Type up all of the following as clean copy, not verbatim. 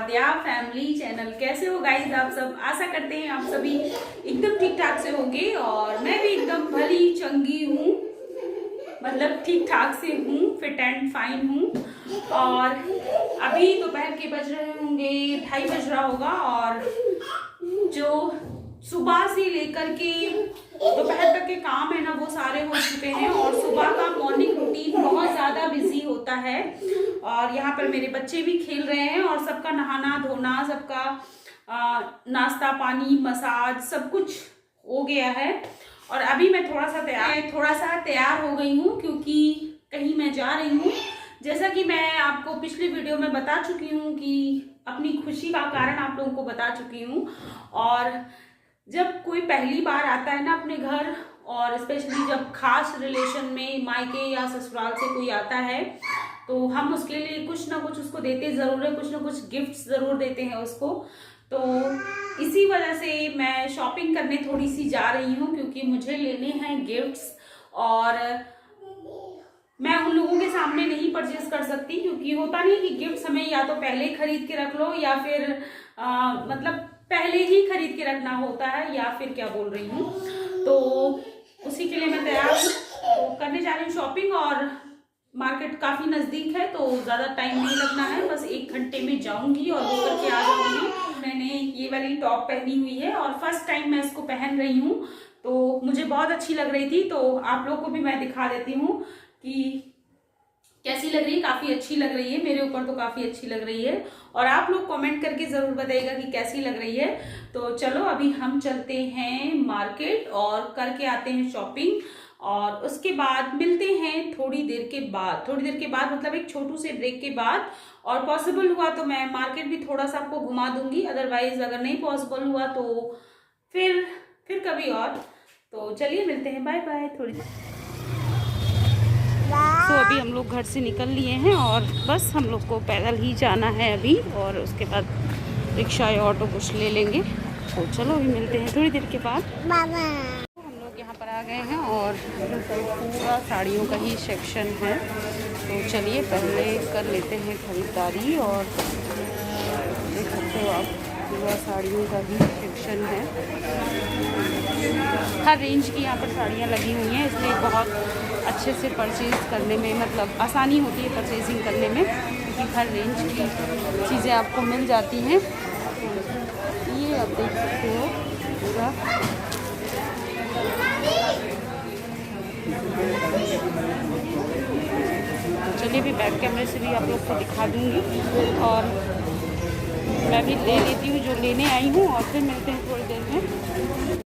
आद्या family channel. कैसे हो guys आप सब? आशा करते हैं आप सभी एकदम ठीक ठाक से होंगे और मैं भी एकदम भली चंगी हूँ, मतलब ठीक ठाक से हूँ, फिट एंड फाइन हूँ। और अभी दोपहर के बज रहे होंगे 2:30 बज रहा होगा और जो सुबह से लेकर के दोपहर तक के काम है ना वो सारे हो चुके हैं और सुबह का मॉर्निंग रूटीन बहुत ज़्यादा बिजी होता है। और यहाँ पर मेरे बच्चे भी खेल रहे हैं और सबका नहाना धोना, सबका नाश्ता पानी मसाज सब कुछ हो गया है। और अभी मैं थोड़ा सा तैयार हो गई हूँ क्योंकि कहीं मैं जा रही हूँ। जैसा कि मैं आपको पिछले वीडियो में बता चुकी हूँ कि अपनी खुशी का कारण आप लोगों को बता चुकी हूँ। और जब कोई पहली बार आता है ना अपने घर, और स्पेशली जब खास रिलेशन में मायके या ससुराल से कोई आता है तो हम उसके लिए कुछ ना कुछ उसको देते ज़रूर है, कुछ ना कुछ गिफ्ट्स ज़रूर देते हैं उसको। तो इसी वजह से मैं शॉपिंग करने थोड़ी सी जा रही हूँ क्योंकि मुझे लेने हैं गिफ्ट्स। और मैं उन लोगों के सामने नहीं परचेज कर सकती क्योंकि होता नहीं कि गिफ्ट्स हमें या तो पहले खरीद के रख लो या फिर मतलब पहले ही खरीद के रखना होता है, या फिर क्या बोल रही हूँ। तो उसी के लिए मैं तैयार हूँ, तो करने जा रही हूँ शॉपिंग। और मार्केट काफ़ी नज़दीक है तो ज़्यादा टाइम नहीं लगना है, बस 1 घंटे में जाऊँगी और वो करके आ जाऊँगी। मैंने ये वाली टॉप पहनी हुई है और फर्स्ट टाइम मैं इसको पहन रही हूँ तो मुझे बहुत अच्छी लग रही थी। तो आप लोगों को भी मैं दिखा देती हूँ कि कैसी लग रही है। काफ़ी अच्छी लग रही है, मेरे ऊपर तो काफ़ी अच्छी लग रही है और आप लोग कमेंट करके ज़रूर बताइएगा कि कैसी लग रही है। तो चलो अभी हम चलते हैं मार्केट और करके आते हैं शॉपिंग और उसके बाद मिलते हैं थोड़ी देर के बाद मतलब एक छोटू से ब्रेक के बाद। और पॉसिबल हुआ तो मैं मार्केट भी थोड़ा सा आपको घुमा दूंगी, अदरवाइज अगर नहीं पॉसिबल हुआ तो फिर कभी और। तो चलिए मिलते हैं, बाय बाय थोड़ी देर। तो अभी हम लोग घर से निकल लिए हैं और बस हम लोग को पैदल ही जाना है अभी, और उसके बाद रिक्शा या ऑटो कुछ ले लेंगे। तो चलो अभी मिलते हैं थोड़ी देर के बाद। तो हम लोग यहाँ पर आ गए हैं और पूरा साड़ियों का ही सेक्शन है। तो चलिए पहले कर लेते हैं खरीदारी। और देख सकते हो आप पूरा साड़ियों का ही सेक्शन है, हर रेंज की यहाँ पर साड़ियाँ लगी हुई हैं, इसलिए बहुत अच्छे से परचेज़ करने में मतलब आसानी होती है परचेजिंग करने में क्योंकि हर रेंज की चीज़ें आपको मिल जाती हैं। ये आप देख सकते हो पूरा। चलिए भी बैक कैमरे से भी आप लोग को दिखा दूँगी और मैं भी ले लेती हूँ जो लेने आई हूँ और फिर मिलते हैं थोड़ी देर में।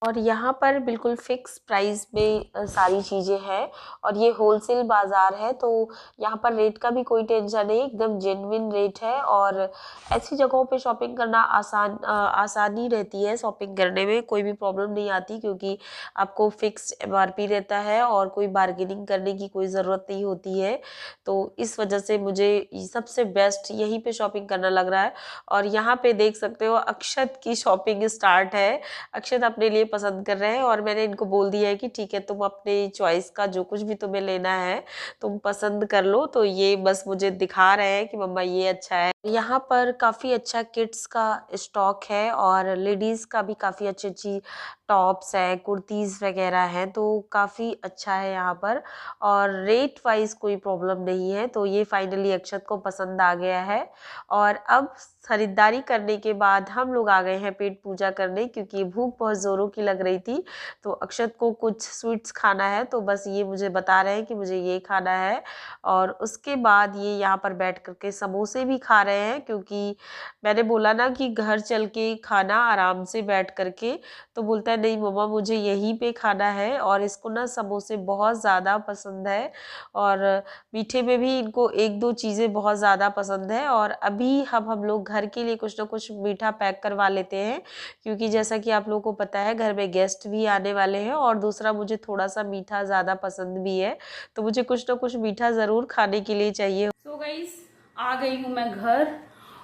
और यहाँ पर बिल्कुल फिक्स प्राइस में सारी चीज़ें हैं और ये होलसेल बाज़ार है, तो यहाँ पर रेट का भी कोई टेंशन नहीं, एकदम जेन्युइन रेट है। और ऐसी जगहों पे शॉपिंग करना आसानी रहती है, शॉपिंग करने में कोई भी प्रॉब्लम नहीं आती क्योंकि आपको फिक्स एमआरपी रहता है और कोई बार्गेनिंग करने की कोई ज़रूरत नहीं होती है। तो इस वजह से मुझे सबसे बेस्ट यहीं पे शॉपिंग करना लग रहा है। और यहाँ पे देख सकते हो अक्षत की शॉपिंग स्टार्ट है, अक्षत अपने लिए पसंद कर रहे हैं और मैंने इनको बोल दिया है कि ठीक है तुम अपने चॉइस का जो कुछ भी तुम्हें लेना है तुम पसंद कर लो। तो ये बस मुझे दिखा रहे हैं कि मम्मा ये अच्छा है। यहाँ पर काफ़ी अच्छा किड्स का स्टॉक है और लेडीज़ का भी काफ़ी अच्छी अच्छी टॉप्स है, कुर्तीज़ वगैरह हैं, तो काफ़ी अच्छा है यहाँ पर। और रेट वाइज कोई प्रॉब्लम नहीं है। तो ये फाइनली अक्षत को पसंद आ गया है। और अब खरीदारी करने के बाद हम लोग आ गए हैं पेट पूजा करने क्योंकि भूख बहुत ज़ोरों की लग रही थी। तो अक्षत को कुछ स्वीट्स खाना है तो बस ये मुझे बता रहे हैं कि मुझे ये खाना है। और उसके बाद ये यहाँ पर बैठ करके समोसे भी खा रहे हैं, क्योंकि मैंने बोला ना कि घर चल के खाना आराम से बैठ करके, तो बोलता है नहीं मम्मा मुझे यहीं पे खाना है। और इसको ना समोसे बहुत ज़्यादा पसंद है, और मीठे में भी इनको एक दो चीज़ें बहुत ज़्यादा पसंद है। और अभी हम लोग घर के लिए कुछ ना कुछ मीठा पैक करवा लेते हैं, क्योंकि जैसा कि आप लोगों को पता है घर में गेस्ट भी आने वाले हैं, और दूसरा मुझे थोड़ा सा मीठा ज़्यादा पसंद भी है, तो मुझे कुछ ना कुछ मीठा ज़रूर खाने के लिए चाहिए। सो गाइस, आ गई हूँ मैं घर,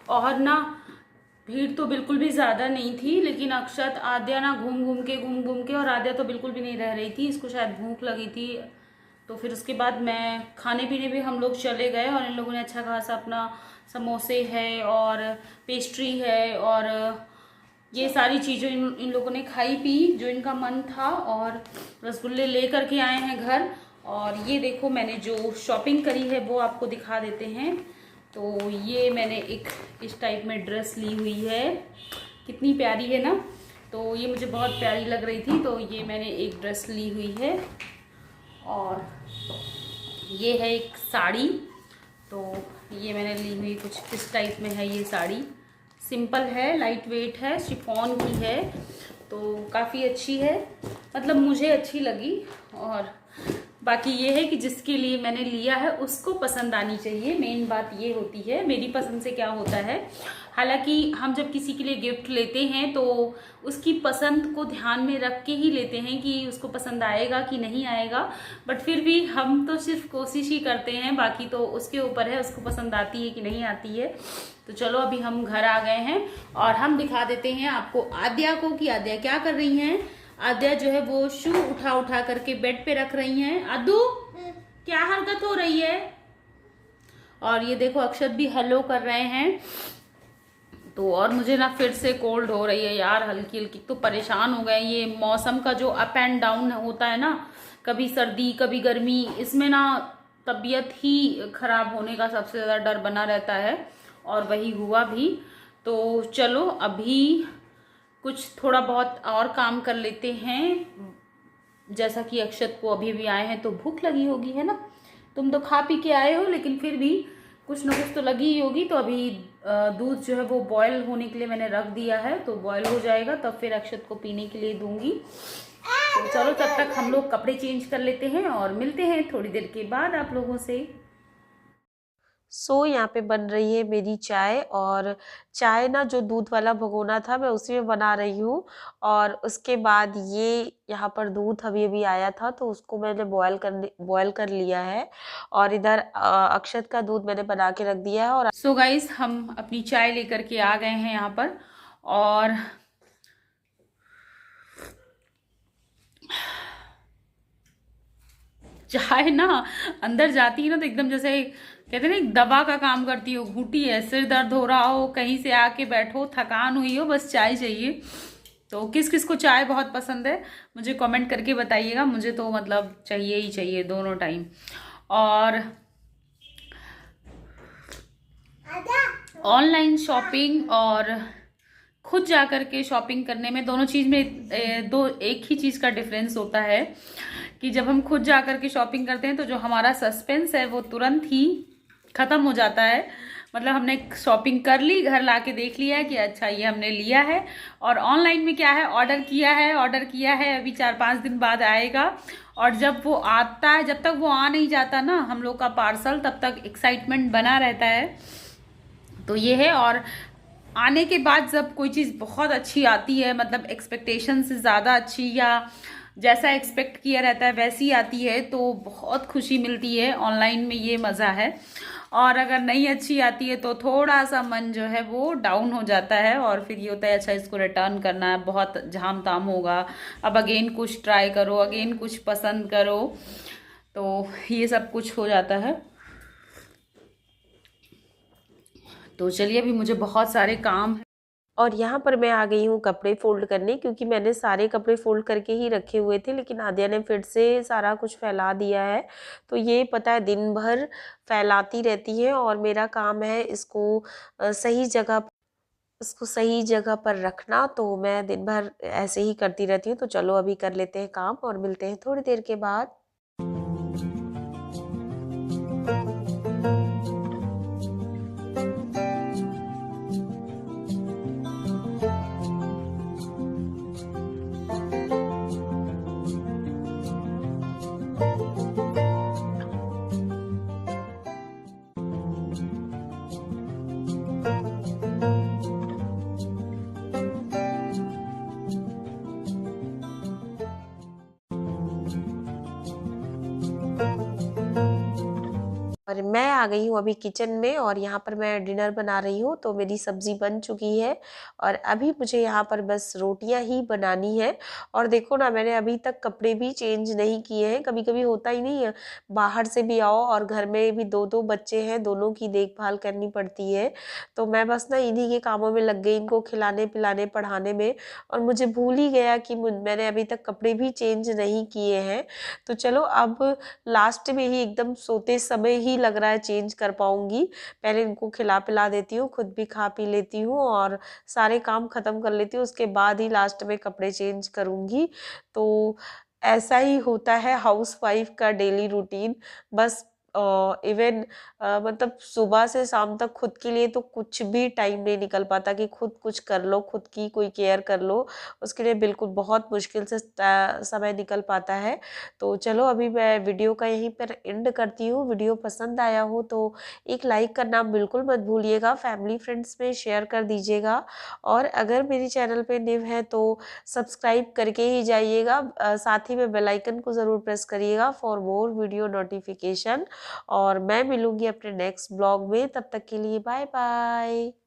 और ना भीड़ तो बिल्कुल भी ज़्यादा नहीं थी, लेकिन अक्षत आद्या ना घूम घूम के, और आद्या तो बिल्कुल भी नहीं रह रही थी, इसको शायद भूख लगी थी। तो फिर उसके बाद मैं खाने पीने भी हम लोग चले गए, और इन लोगों ने अच्छा खासा अपना समोसे है और पेस्ट्री है और ये सारी चीज़ें इन लोगों ने खाई पी जो इनका मन था, और रसगुल्ले ले करके आए हैं घर। और ये देखो मैंने जो शॉपिंग करी है वो आपको दिखा देते हैं। तो ये मैंने एक इस टाइप में ड्रेस ली हुई है, कितनी प्यारी है ना, तो ये मुझे बहुत प्यारी लग रही थी, तो ये मैंने एक ड्रेस ली हुई है। और ये है एक साड़ी, तो ये मैंने ली हुई कुछ इस टाइप में है। ये साड़ी सिंपल है, लाइट वेट है, शिफॉन की है, तो काफ़ी अच्छी है, मतलब मुझे अच्छी लगी। और बाकी ये है कि जिसके लिए मैंने लिया है उसको पसंद आनी चाहिए, मेन बात ये होती है। मेरी पसंद से क्या होता है, हालांकि हम जब किसी के लिए गिफ्ट लेते हैं तो उसकी पसंद को ध्यान में रख के ही लेते हैं कि उसको पसंद आएगा कि नहीं आएगा, बट फिर भी हम तो सिर्फ कोशिश ही करते हैं, बाकी तो उसके ऊपर है उसको पसंद आती है कि नहीं आती है। तो चलो अभी हम घर आ गए हैं, और हम दिखा देते हैं आपको आद्या को कि आद्या क्या कर रही हैं। आद्या जो है वो शू उठा उठा करके बेड पे रख रही हैं। आदू क्या हरकत हो रही है। और ये देखो अक्षत भी हेलो कर रहे हैं। तो और मुझे ना फिर से कोल्ड हो रही है यार, हल्की हल्की, तो परेशान हो गए। ये मौसम का जो अप एंड डाउन होता है ना, कभी सर्दी कभी गर्मी, इसमें ना तबीयत ही खराब होने का सबसे ज़्यादा डर बना रहता है, और वही हुआ भी। तो चलो अभी कुछ थोड़ा बहुत और काम कर लेते हैं। जैसा कि अक्षत को अभी भी आए हैं तो भूख लगी होगी, है ना, तुम तो खा पी के आए हो, लेकिन फिर भी कुछ ना कुछ तो लगी ही होगी। तो अभी दूध जो है वो बॉयल होने के लिए मैंने रख दिया है, तो बॉयल हो जाएगा तब फिर अक्षत को पीने के लिए दूंगी। तो चलो तब तक हम लोग कपड़े चेंज कर लेते हैं, और मिलते हैं थोड़ी देर के बाद आप लोगों से। यहाँ पे बन रही है मेरी चाय, और चाय ना जो दूध वाला भगोना था मैं उसी में बना रही हूँ। और उसके बाद ये यहाँ पर दूध अभी अभी आया था तो उसको मैंने बॉयल कर लिया है, और इधर अक्षत का दूध मैंने बना के रख दिया है। और सो गाइस, हम अपनी चाय लेकर के आ गए हैं यहाँ पर, और चाय ना अंदर जाती है ना तो एकदम जैसे कहते हैं ना, एक दवा का काम करती हो। घूटी है, सिर दर्द हो रहा हो, कहीं से आके बैठो, थकान हुई हो, बस चाय चाहिए। तो किस किस को चाय बहुत पसंद है मुझे कमेंट करके बताइएगा। मुझे तो मतलब चाहिए ही चाहिए दोनों टाइम। और ऑनलाइन शॉपिंग और खुद जा कर के शॉपिंग करने में, दोनों चीज़ में एक ही चीज़ का डिफरेंस होता है कि जब हम खुद जा कर के शॉपिंग करते हैं तो जो हमारा सस्पेंस है वो तुरंत ही ख़त्म हो जाता है। मतलब हमने शॉपिंग कर ली, घर लाके देख लिया कि अच्छा ये हमने लिया है। और ऑनलाइन में क्या है, ऑर्डर किया है, अभी 4-5 दिन बाद आएगा, और जब वो आता है, जब तक वो आ नहीं जाता ना हम लोग का पार्सल, तब तक एक्साइटमेंट बना रहता है। तो ये है। और आने के बाद जब कोई चीज़ बहुत अच्छी आती है, मतलब एक्सपेक्टेशन से ज़्यादा अच्छी, या जैसा एक्सपेक्ट किया रहता है वैसी आती है, तो बहुत खुशी मिलती है। ऑनलाइन में ये मज़ा है। और अगर नहीं अच्छी आती है तो थोड़ा सा मन जो है वो डाउन हो जाता है, और फिर ये होता है अच्छा इसको रिटर्न करना है, बहुत झाम ताम होगा, अब अगेन कुछ ट्राई करो, अगेन कुछ पसंद करो, तो ये सब कुछ हो जाता है। तो चलिए अभी मुझे बहुत सारे काम है। और यहाँ पर मैं आ गई हूँ कपड़े फोल्ड करने, क्योंकि मैंने सारे कपड़े फोल्ड करके ही रखे हुए थे, लेकिन आद्या ने फिर से सारा कुछ फैला दिया है। तो ये पता है दिन भर फैलाती रहती है, और मेरा काम है इसको सही जगह पर रखना। तो मैं दिन भर ऐसे ही करती रहती हूँ। तो चलो अभी कर लेते हैं काम, और मिलते हैं थोड़ी देर के बाद। और मैं आ गई हूँ अभी किचन में और यहाँ पर मैं डिनर बना रही हूँ। तो मेरी सब्ज़ी बन चुकी है और अभी मुझे यहाँ पर बस रोटियाँ ही बनानी है। और देखो ना, मैंने अभी तक कपड़े भी चेंज नहीं किए हैं। कभी कभी होता ही नहीं है, बाहर से भी आओ और घर में भी दो दो बच्चे हैं, दोनों की देखभाल करनी पड़ती है। तो मैं बस ना इन्हीं के कामों में लग गई, इनको खिलाने पिलाने पढ़ाने में, और मुझे भूल ही गया कि मैंने अभी तक कपड़े भी चेंज नहीं किए हैं। तो चलो अब लास्ट में ही एकदम सोते समय ही लग रहा है चेंज कर पाऊंगी। पहले इनको खिला पिला देती हूँ, खुद भी खा पी लेती हूँ और सारे काम खत्म कर लेती हूँ, उसके बाद ही लास्ट में कपड़े चेंज करूँगी। तो ऐसा ही होता है हाउस वाइफ का डेली रूटीन। बस इवन मतलब सुबह से शाम तक खुद के लिए तो कुछ भी टाइम नहीं निकल पाता कि खुद कुछ कर लो, खुद की कोई केयर कर लो। उसके लिए बिल्कुल बहुत मुश्किल से समय निकल पाता है। तो चलो अभी मैं वीडियो का यहीं पर एंड करती हूँ। वीडियो पसंद आया हो तो एक लाइक करना बिल्कुल मत भूलिएगा, फैमिली फ्रेंड्स में शेयर कर दीजिएगा, और अगर मेरे चैनल पे न्यू है तो सब्सक्राइब करके ही जाइएगा। साथ ही में बेल आइकन को ज़रूर प्रेस करिएगा फॉर मोर वीडियो नोटिफिकेशन। और मैं मिलूंगी अपने नेक्स्ट ब्लॉग में, तब तक के लिए बाय बाय।